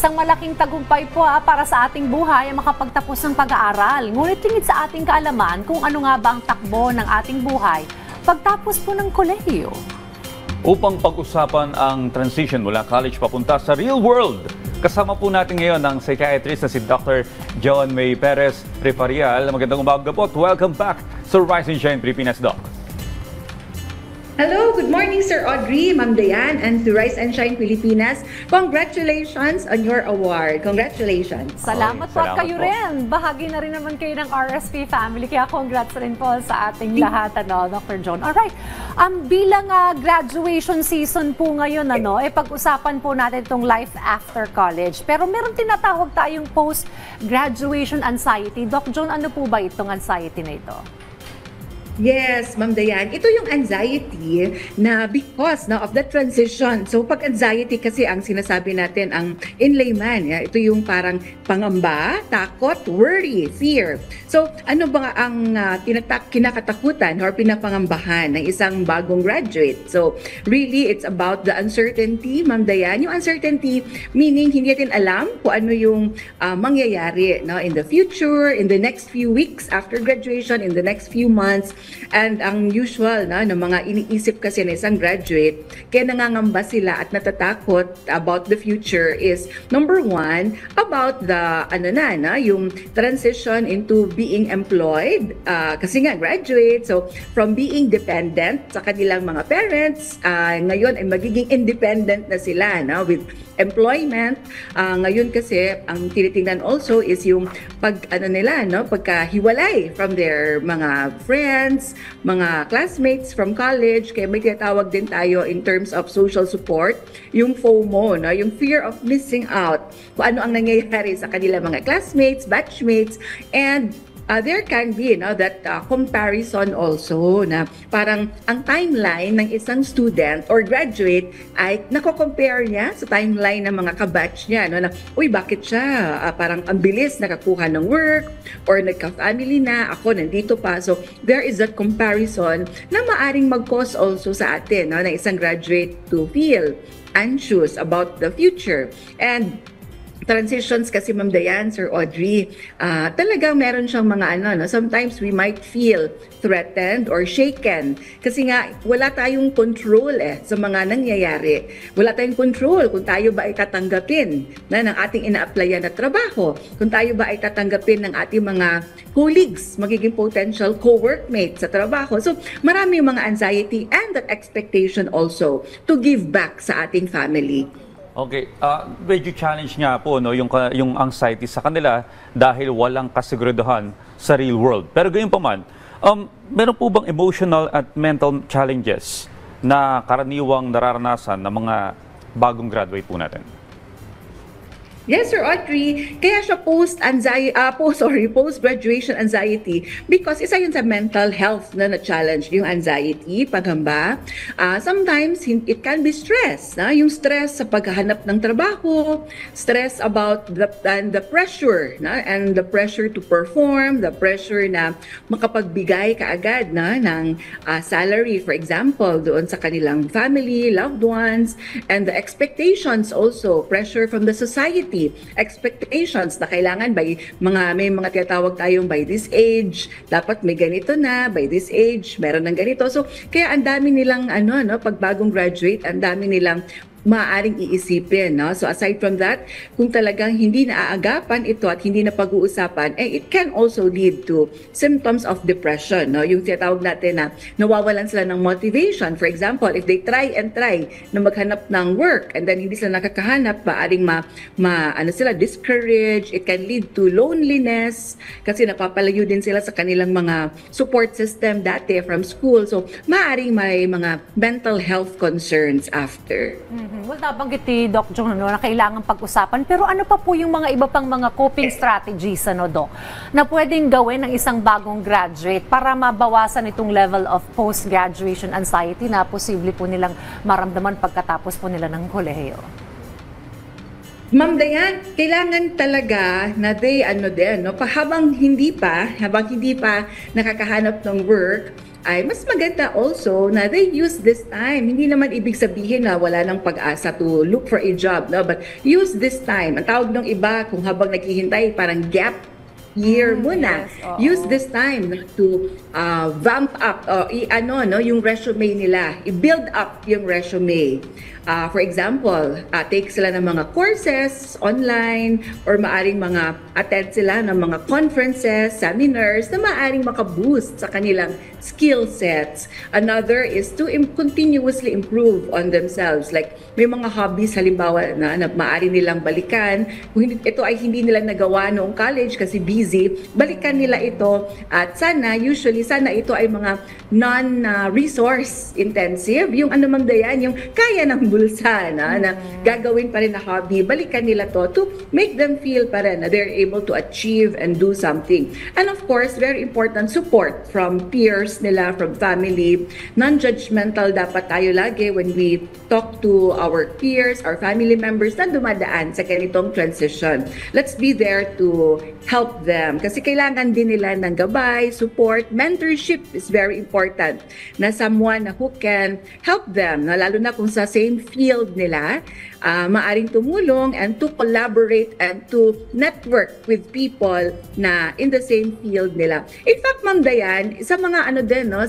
Isang malaking tagumpay po para sa ating buhay ang makapagtapos ng pag-aaral. Ngunit tingin sa ating kaalaman kung ano nga ba ang takbo ng ating buhay pagtapos po ng kolehiyo. Upang pag-usapan ang transition mula college papunta sa real world, kasama po natin ngayon ang psychiatrist na si Dr. Joan May Perez Reparial. Magandang umaga po at welcome back sa Rise and Shine Pilipinas, Doc. Hello, good morning Sir Audrey, Ma'am Dayan, and to Rise and Shine Pilipinas. Congratulations on your award. Congratulations. Salamat po at kayo rin. Bahagi na rin naman kayo ng RSP family. Kaya congrats rin po sa ating lahat, Dr. John. Alright, bilang graduation season po ngayon, pag-usapan po natin itong life after college. Pero meron tinatawag tayong post-graduation anxiety. Doc John, ano po ba itong anxiety na ito? Yes, Ma'am Dayan. Ito yung anxiety na because of the transition. So, pag anxiety kasi ang sinasabi natin, ang in layman, ito yung parang pangamba, takot, worry, fear. So, ano ba ang kinakatakutan or pinapangambahan ng isang bagong graduate? So, really, it's about the uncertainty, Ma'am Dayan. Yung uncertainty, meaning hindi natin alam kung ano yung mangyayari in the future, in the next few weeks after graduation, in the next few months. And ang usual ng mga iniisip kasi ng isang graduate, kaya nangangamba sila at natatakot about the future is number one, about the yung transition into being employed. Kasi nga graduate, so from being dependent sa kanilang mga parents, ngayon ay magiging independent na sila with employment. Ngayon kasi ang tinitingnan also is yung pagkahiwalay from their mga friends, mga classmates from college. Kaya may tinatawag din tayo in terms of social support, yung FOMO, yung fear of missing out, kung ano ang nangyayari sa kanilang mga classmates, batchmates, and there can be that comparison also na parang ang timeline ng isang student or graduate ay nako-compare niya sa timeline ng mga kabatch niya. Na, uy, bakit siya parang ang bilis nakakuha ng work or nagka-family na, ako nandito pa. So there is that comparison na maaring mag-cause also sa atin ng isang graduate to feel anxious about the future. And transitions kasi, Ma'am Dayan, Sir Audrey, talagang meron siyang mga sometimes we might feel threatened or shaken kasi nga wala tayong control sa mga nangyayari. Wala tayong control kung tayo ba ay tatanggapin ng ating ina-applyan na trabaho, kung tayo ba ay tatanggapin ng ating mga colleagues, magiging potential co-workmates sa trabaho. So marami yung mga anxiety and that expectation also to give back sa ating family. Okay, medyo challenge nga po yung anxiety sa kanila dahil walang kasiguraduhan sa real world. Pero gayon pa man, meron po bang emotional at mental challenges na karaniwang nararanasan ng mga bagong graduate po natin? Yes, Sir Audrey. Kaya siya post-graduation anxiety because isa yun sa mental health na challenge, yung anxiety, paghamba. Sometimes it can be stress, yung stress sa paghahanap ng trabaho, stress about the pressure, and the pressure to perform, the pressure na makapagbigay kaagad ng salary, for example, doon sa kanilang family, loved ones, and the expectations also, pressure from the society. Expectations na kailangan may mga tinatawag tayong by this age, dapat may ganito na, by this age, meron ng ganito. So, kaya ang dami nilang, pag bagong graduate, ang dami nilang maaaring iisipin. So aside from that, kung talagang hindi naaagapan ito at hindi na pag-uusapan, it can also lead to symptoms of depression. Yung tinatawag natin na nawawalan sila ng motivation. For example, if they try na maghanap ng work and then hindi sila nakakahanap, maaaring sila discouraged. It can lead to loneliness kasi napapalayo din sila sa kanilang mga support system dati from school. So maaaring may mga mental health concerns after. Well, nabanggit ni Doc John na kailangan pag-usapan. Pero ano pa po yung mga iba pang mga coping strategies, Doc, na pwedeng gawin ng isang bagong graduate para mabawasan itong level of post-graduation anxiety na posible po nilang maramdaman pagkatapos po nila ng kolehiyo? Ma'am Dayan, kailangan talaga na habang hindi pa nakakahanap ng work, ay mas maganda also na they use this time. Hindi naman ibig sabihin na wala nang pag-asa to look for a job, no? But use this time. Ang tawag ng iba, kung habang naghihintay, parang gap year muna. Yes, oo. Use this time to vamp up, yung resume nila. I-build up yung resume. For example, take sila ng mga courses online or maaring mga attend sila ng mga conferences, seminars na maaring makaboost sa kanilang skill sets. Another is to continuously improve on themselves. Like may mga hobbies halimbawa na maaari nilang balikan. Kung ito ay hindi nila nagawa noong college kasi busy, balikan nila ito at sana ito ay mga non-resource intensive. Yung ano mang dayan, yung kaya ng bulsa na gagawin pa rin na hobby, balikan nila to make them feel pa rin na they're able to achieve and do something. And of course, very important support from peers nila, from family. Non-judgmental dapat tayo lagi when we talk to our peers, our family members na dumadaan sa ganitong transition. Let's be there to help them kasi kailangan din nila ng gabay, support, mentorship is very important na someone who can help them, lalo na kung sa same field nila, maaring tumulong and to collaborate and to network with people na in the same field nila. In fact, Ma'am Dayan, sa mga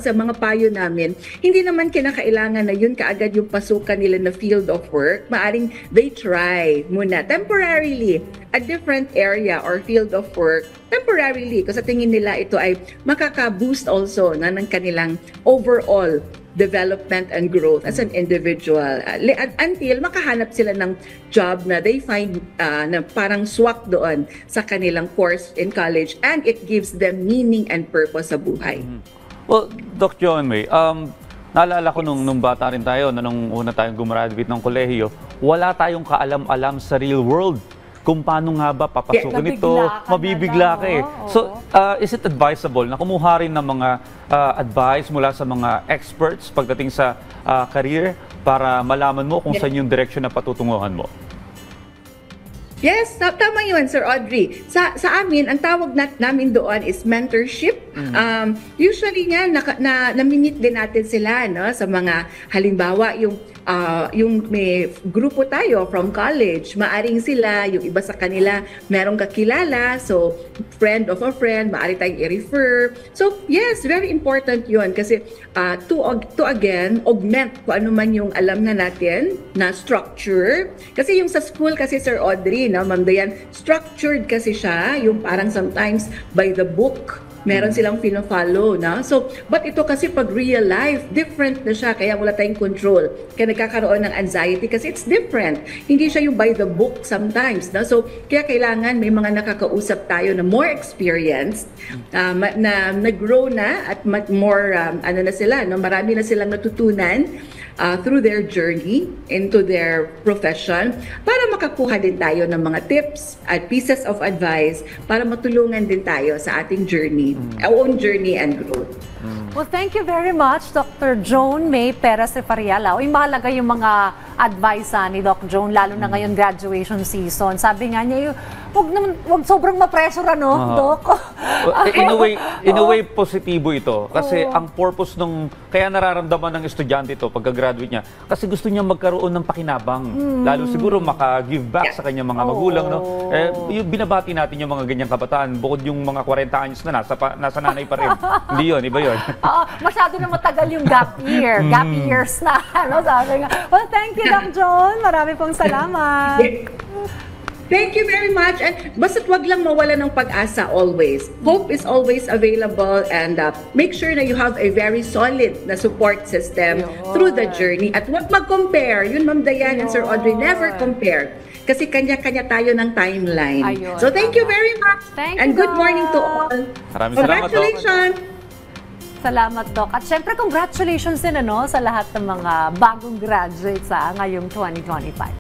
sa mga payo namin, hindi naman kinakailangan na yun kaagad yung pasukan nila na field of work. Maaring they try muna temporarily a different area or field of work temporarily kasi sa tingin nila ito ay makaka-boost also ng kanilang overall development and growth as an individual until makahanap sila ng job na they find na parang swak doon sa kanilang course in college and it gives them meaning and purpose sa buhay. Well, Doc Joan May, naalala ko nung bata rin tayo, nung una tayong gumraduate ng kolehiyo, wala tayong kaalam-alam sa real world. Kung paano nga ba papasukin ito, mabibigla ka eh. So, is it advisable na kumuha rin ng mga advice mula sa mga experts pagdating sa career para malaman mo kung saan yung direction na patutunguhan mo? Yes, tama yun, Sir Audrey. Sa amin, ang tawag namin doon is mentorship. Usually nga, na-meet din natin sila sa mga halimbawa, yung may grupo tayo from college, maaring sila, yung iba sa kanila, merong kakilala, so friend of a friend, maari tayong i-refer. So yes, very important yun kasi to again, augment kung ano man yung alam na natin na structure. Kasi yung sa school kasi Sir Audrey, Ma'am Dayan, structured kasi siya, yung parang sometimes by the book, meron silang fino-follow, na. So, but ito kasi pag real life, different na siya, kaya wala tayong control. Kaya nagkakaroon ng anxiety kasi it's different. Hindi siya yung by the book sometimes, na. So, kaya kailangan may mga nakakausap tayo na more experienced, na nag-grow na at more, na sila, no? Marami na silang natutunan through their journey into their profession para makakuha din tayo ng mga tips at pieces of advice para matulungan din tayo sa ating journey, our own journey and growth. Well, thank you very much, Dr. Joan May Perez Refariala. Mahalaga yung mga advice ni Doc Joan, lalo na ngayon graduation season. Sabi nga niya, wag sobrang ma-pressure, Doc? In a way, positibo ito. Kasi ang purpose kaya nararamdaman ng estudyante ito pagka-graduate niya, kasi gusto niya magkaroon ng pakinabang. Lalo siguro maka-give back sa kanyang mga magulang. Yung binabati natin yung mga ganyang kabataan, bukod yung mga 40 anyos na nasa nanay pa rin. Hindi yun, iba yun. Masyado na matagal yung gap year. Gap years na. Sabi nga. Well, thank you, Doc Joan. Marami pong salamat. Thank you very much. And basta't wag lang mawala ng pag-asa always. Hope is always available and make sure na you have a very solid na support system through the journey. At wag mag-compare. Yun, Ma'am Dayan and Sir Audrey, never compare. Kasi kanya-kanya tayo ng timeline. So thank you very much. And good morning to all. Maraming Congratulations. Salamat, Doc. At syempre, congratulations din sa lahat ng mga bagong graduates ngayong 2025.